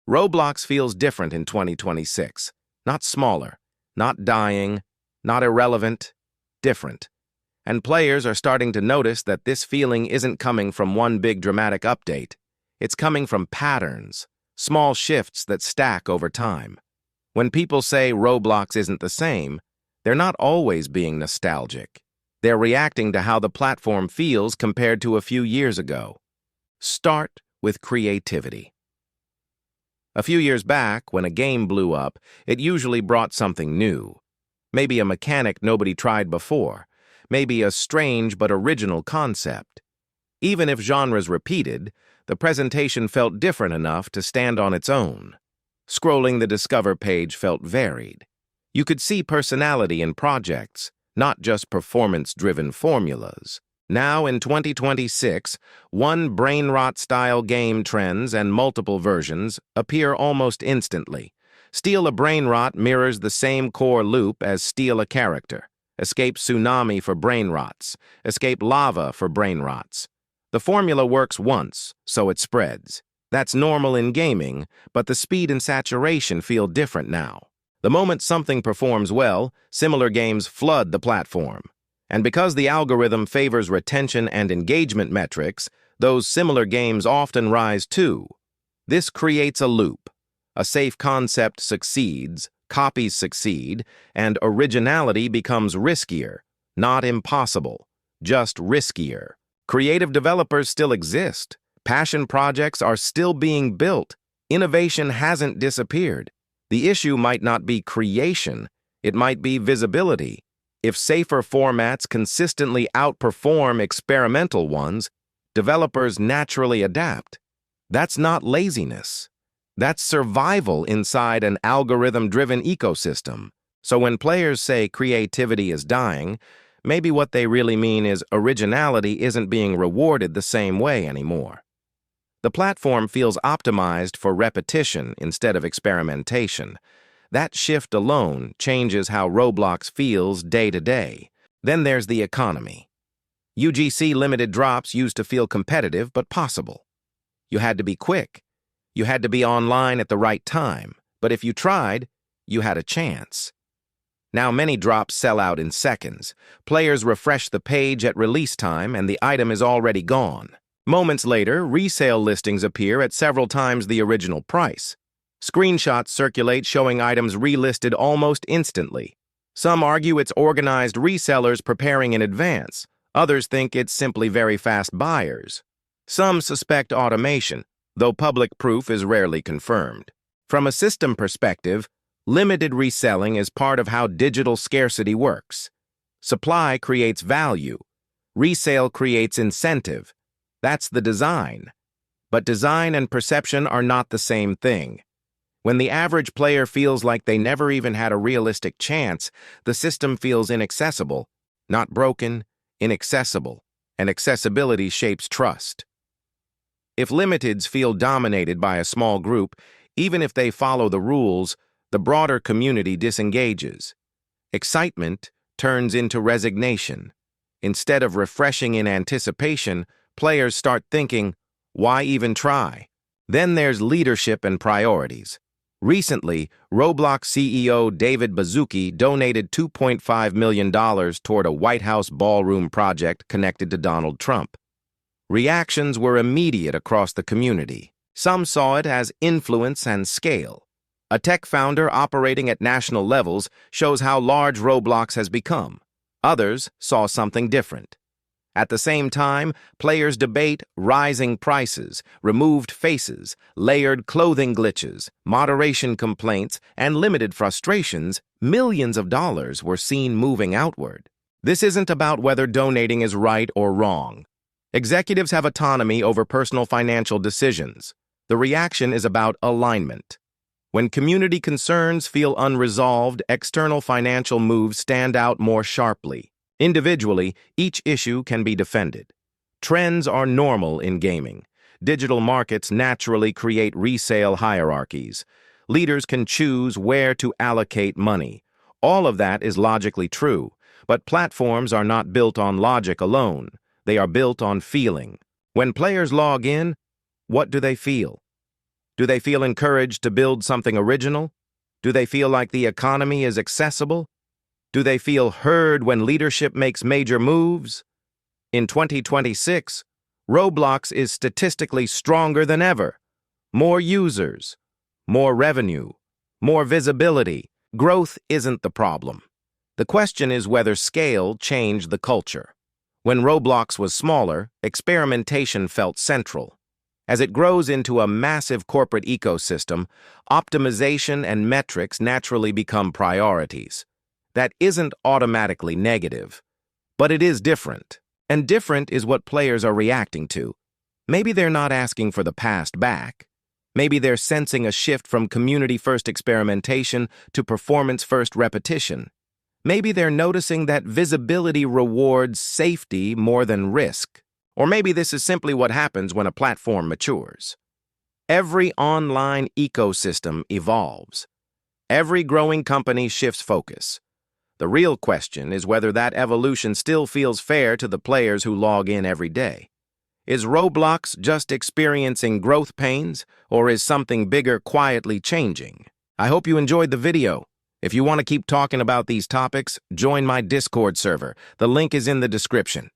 Roblox feels different in 2026. Not smaller, not dying, not irrelevant, different. And players are starting to notice that this feeling isn't coming from one big dramatic update. It's coming from patterns, small shifts that stack over time. When people say Roblox isn't the same, they're not always being nostalgic. They're reacting to how the platform feels compared to a few years ago. Start with creativity. A few years back, when a game blew up, it usually brought something new. Maybe a mechanic nobody tried before. Maybe a strange but original concept. Even if genres repeated, the presentation felt different enough to stand on its own. Scrolling the Discover page felt varied. You could see personality in projects, not just performance-driven formulas. Now, in 2026, one brain-rot-style game trends and multiple versions appear almost instantly. Steal a brain rot mirrors the same core loop as steal a character. Escape tsunami for brain rots. Escape lava for brain rots. The formula works once, so it spreads. That's normal in gaming, but the speed and saturation feel different now. The moment something performs well, similar games flood the platform. And because the algorithm favors retention and engagement metrics, those similar games often rise too. This creates a loop. A safe concept succeeds, copies succeed, and originality becomes riskier, not impossible, just riskier. Creative developers still exist. Passion projects are still being built. Innovation hasn't disappeared. The issue might not be creation, it might be visibility. If safer formats consistently outperform experimental ones, developers naturally adapt. That's not laziness. That's survival inside an algorithm-driven ecosystem. So when players say creativity is dying, maybe what they really mean is originality isn't being rewarded the same way anymore. The platform feels optimized for repetition instead of experimentation. That shift alone changes how Roblox feels day to day. Then there's the economy. UGC limited drops used to feel competitive but possible. You had to be quick. You had to be online at the right time. But if you tried, you had a chance. Now many drops sell out in seconds. Players refresh the page at release time and the item is already gone. Moments later, resale listings appear at several times the original price. Screenshots circulate showing items relisted almost instantly. Some argue it's organized resellers preparing in advance. Others think it's simply very fast buyers. Some suspect automation, though public proof is rarely confirmed. From a system perspective, limited reselling is part of how digital scarcity works. Supply creates value. Resale creates incentive. That's the design. But design and perception are not the same thing. When the average player feels like they never even had a realistic chance, the system feels inaccessible, not broken, inaccessible, and accessibility shapes trust. If limiteds feel dominated by a small group, even if they follow the rules, the broader community disengages. Excitement turns into resignation. Instead of refreshing in anticipation, players start thinking, why even try? Then there's leadership and priorities. Recently, Roblox CEO David Baszucki donated $2.5 million toward a White House ballroom project connected to Donald Trump. Reactions were immediate across the community. Some saw it as influence and scale. A tech founder operating at national levels shows how large Roblox has become. Others saw something different. At the same time, players debate rising prices, removed faces, layered clothing glitches, moderation complaints, and limited frustrations. Millions of dollars were seen moving outward. This isn't about whether donating is right or wrong. Executives have autonomy over personal financial decisions. The reaction is about alignment. When community concerns feel unresolved, external financial moves stand out more sharply. Individually, each issue can be defended. Trends are normal in gaming. Digital markets naturally create resale hierarchies. Leaders can choose where to allocate money. All of that is logically true, but platforms are not built on logic alone. They are built on feeling. When players log in, what do they feel? Do they feel encouraged to build something original? Do they feel like the economy is accessible? Do they feel heard when leadership makes major moves? In 2026, Roblox is statistically stronger than ever. More users, more revenue, more visibility. Growth isn't the problem. The question is whether scale changed the culture. When Roblox was smaller, experimentation felt central. As it grows into a massive corporate ecosystem, optimization and metrics naturally become priorities. That isn't automatically negative, but it is different. And different is what players are reacting to. Maybe they're not asking for the past back. Maybe they're sensing a shift from community-first experimentation to performance-first repetition. Maybe they're noticing that visibility rewards safety more than risk. Or maybe this is simply what happens when a platform matures. Every online ecosystem evolves. Every growing company shifts focus. The real question is whether that evolution still feels fair to the players who log in every day. Is Roblox just experiencing growth pains, or is something bigger quietly changing? I hope you enjoyed the video. If you want to keep talking about these topics, join my Discord server. The link is in the description.